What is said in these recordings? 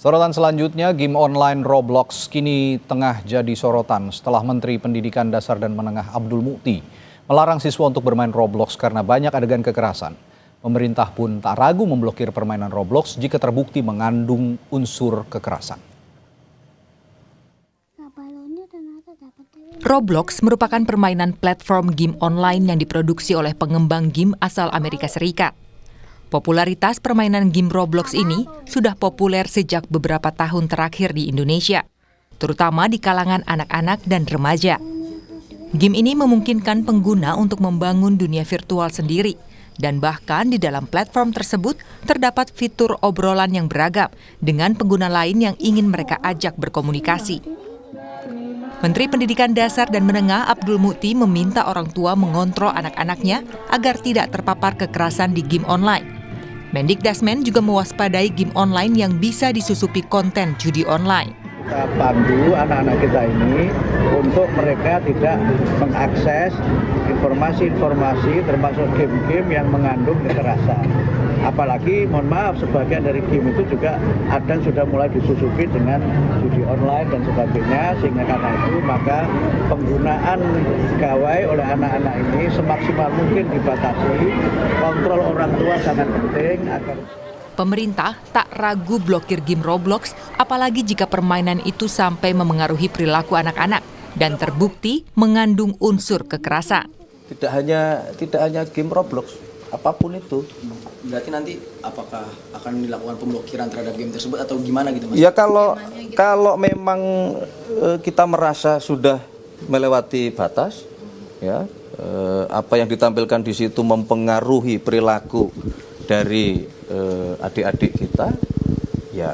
Sorotan selanjutnya, game online Roblox kini tengah jadi sorotan setelah Menteri Pendidikan Dasar dan Menengah Abdul Mukti melarang siswa untuk bermain Roblox karena banyak adegan kekerasan. Pemerintah pun tak ragu memblokir permainan Roblox jika terbukti mengandung unsur kekerasan. Roblox merupakan permainan platform game online yang diproduksi oleh pengembang game asal Amerika Serikat. Popularitas permainan game Roblox ini sudah populer sejak beberapa tahun terakhir di Indonesia, terutama di kalangan anak-anak dan remaja. Game ini memungkinkan pengguna untuk membangun dunia virtual sendiri, dan bahkan di dalam platform tersebut terdapat fitur obrolan yang beragam dengan pengguna lain yang ingin mereka ajak berkomunikasi. Menteri Pendidikan Dasar dan Menengah Abdul Mukti meminta orang tua mengontrol anak-anaknya agar tidak terpapar kekerasan di game online. Mendikdasmen juga mewaspadai game online yang bisa disusupi konten judi online. Kita pandu anak-anak kita ini untuk mereka tidak mengakses informasi-informasi termasuk game-game yang mengandung kekerasan. Apalagi, mohon maaf, sebagian dari game itu juga ada sudah mulai disusupi dengan judi online dan sebagainya, sehingga karena itu maka penggunaan gawai oleh anak-anak ini semaksimal mungkin dibatasi. Kontrol orang tua sangat penting agar Pemerintah tak ragu blokir game Roblox, apalagi jika permainan itu sampai memengaruhi perilaku anak-anak dan terbukti mengandung unsur kekerasan. Tidak hanya game Roblox, apapun itu. Berarti nanti apakah akan dilakukan pemblokiran terhadap game tersebut atau gimana gitu, Mas? Ya kalau memang kita merasa sudah melewati batas, ya apa yang ditampilkan di situ mempengaruhi perilaku dari adik-adik kita, ya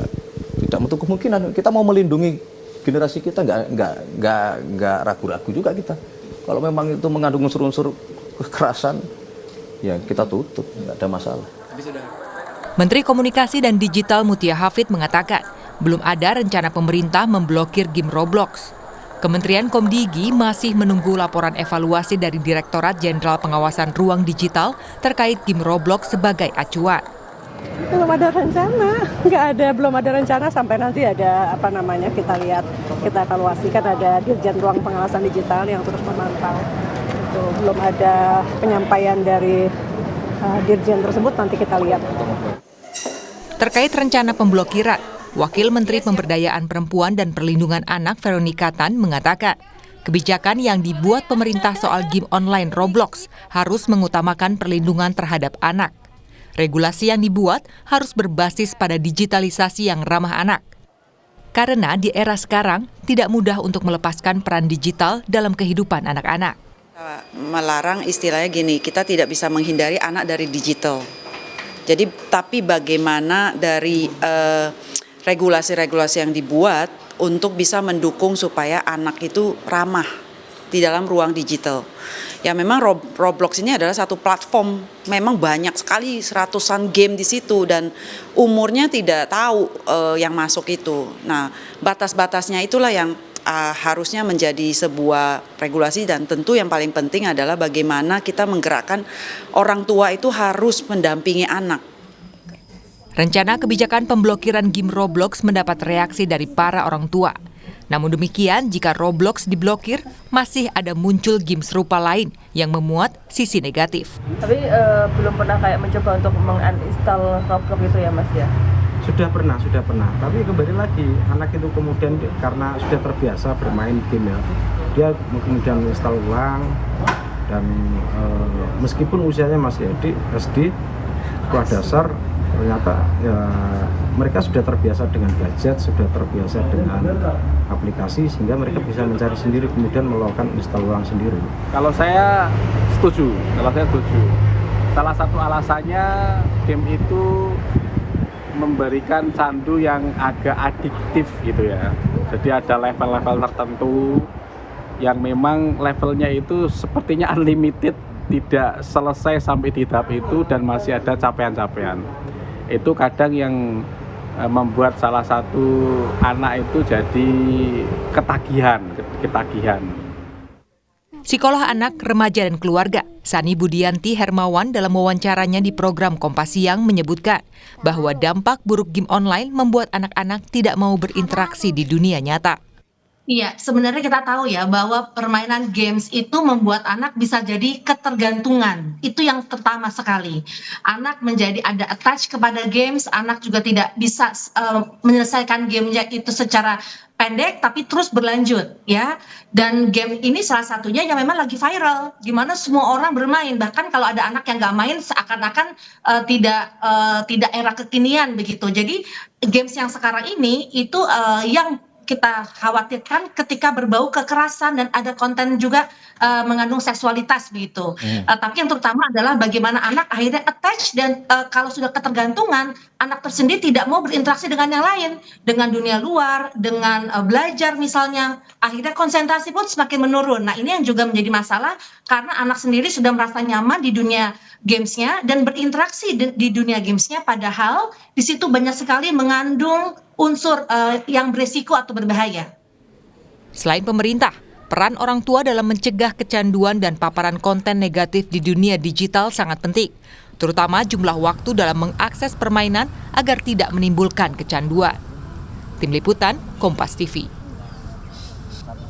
tidak menutup kemungkinan kita mau melindungi generasi kita, nggak ragu-ragu juga kita. Kalau memang itu mengandung unsur-unsur kekerasan, ya kita tutup, nggak ada masalah. Menteri Komunikasi dan Digital Mutia Hafid mengatakan belum ada rencana pemerintah memblokir game Roblox. Kementerian Komdigi masih menunggu laporan evaluasi dari Direktorat Jenderal Pengawasan Ruang Digital terkait game Roblox sebagai acuan. Belum ada rencana, belum ada rencana sampai nanti ada kita lihat, kita evaluasi, kan ada Dirjen Ruang Pengawasan Digital yang terus memantau. Itu belum ada penyampaian dari Dirjen tersebut, nanti kita lihat. Terkait rencana pemblokiran, Wakil Menteri Pemberdayaan Perempuan dan Perlindungan Anak Veronica Tan mengatakan, kebijakan yang dibuat pemerintah soal game online Roblox harus mengutamakan perlindungan terhadap anak. Regulasi yang dibuat harus berbasis pada digitalisasi yang ramah anak. Karena di era sekarang tidak mudah untuk melepaskan peran digital dalam kehidupan anak-anak. Melarang istilahnya gini, kita tidak bisa menghindari anak dari digital. Jadi tapi bagaimana dari regulasi-regulasi yang dibuat untuk bisa mendukung supaya anak itu ramah di dalam ruang digital. Ya memang Roblox ini adalah satu platform, memang banyak sekali ratusan game di situ dan umurnya tidak tahu yang masuk itu. Nah, batas-batasnya itulah yang harusnya menjadi sebuah regulasi, dan tentu yang paling penting adalah bagaimana kita menggerakkan orang tua itu harus mendampingi anak. Rencana kebijakan pemblokiran game Roblox mendapat reaksi dari para orang tua. Namun demikian, jika Roblox diblokir, masih ada muncul game serupa lain yang memuat sisi negatif. Tapi belum pernah kayak mencoba untuk menguninstall Roblox itu ya, Mas ya? Sudah pernah. Tapi kembali lagi, anak itu kemudian karena sudah terbiasa bermain game ya, dia kemudian install ulang, dan meskipun usianya masih SD, sekolah dasar, ternyata ya mereka sudah terbiasa dengan gadget, sudah terbiasa dengan aplikasi, sehingga mereka bisa mencari sendiri, kemudian melakukan install ulang sendiri. Kalau saya setuju. Salah satu alasannya game itu memberikan candu yang agak adiktif gitu ya. Jadi ada level-level tertentu yang memang levelnya itu sepertinya unlimited, tidak selesai sampai di tahap itu dan masih ada capaian-capaian. Itu kadang yang membuat salah satu anak itu jadi ketagihan. Psikolog anak, remaja, dan keluarga, Sani Budianti Hermawan dalam wawancaranya di program Kompas Siang menyebutkan bahwa dampak buruk game online membuat anak-anak tidak mau berinteraksi di dunia nyata. Iya, sebenarnya kita tahu ya bahwa permainan games itu membuat anak bisa jadi ketergantungan. Itu yang pertama sekali. Anak menjadi ada attach kepada games, anak juga tidak bisa menyelesaikan gamenya itu secara pendek tapi terus berlanjut ya. Dan game ini salah satunya yang memang lagi viral, di mana semua orang bermain. Bahkan kalau ada anak yang nggak main seakan-akan tidak era kekinian begitu. Jadi games yang sekarang ini itu yang kita khawatirkan ketika berbau kekerasan dan ada konten juga mengandung seksualitas begitu. Tapi yang terutama adalah bagaimana anak akhirnya attach dan kalau sudah ketergantungan, anak tersendiri tidak mau berinteraksi dengan yang lain, dengan dunia luar, dengan belajar misalnya, akhirnya konsentrasi pun semakin menurun. Nah ini yang juga menjadi masalah karena anak sendiri sudah merasa nyaman di dunia gamesnya dan berinteraksi di dunia gamesnya, padahal di situ banyak sekali mengandung unsur yang beresiko atau berbahaya. Selain pemerintah, peran orang tua dalam mencegah kecanduan dan paparan konten negatif di dunia digital sangat penting, terutama jumlah waktu dalam mengakses permainan agar tidak menimbulkan kecanduan. Tim Liputan, Kompas TV.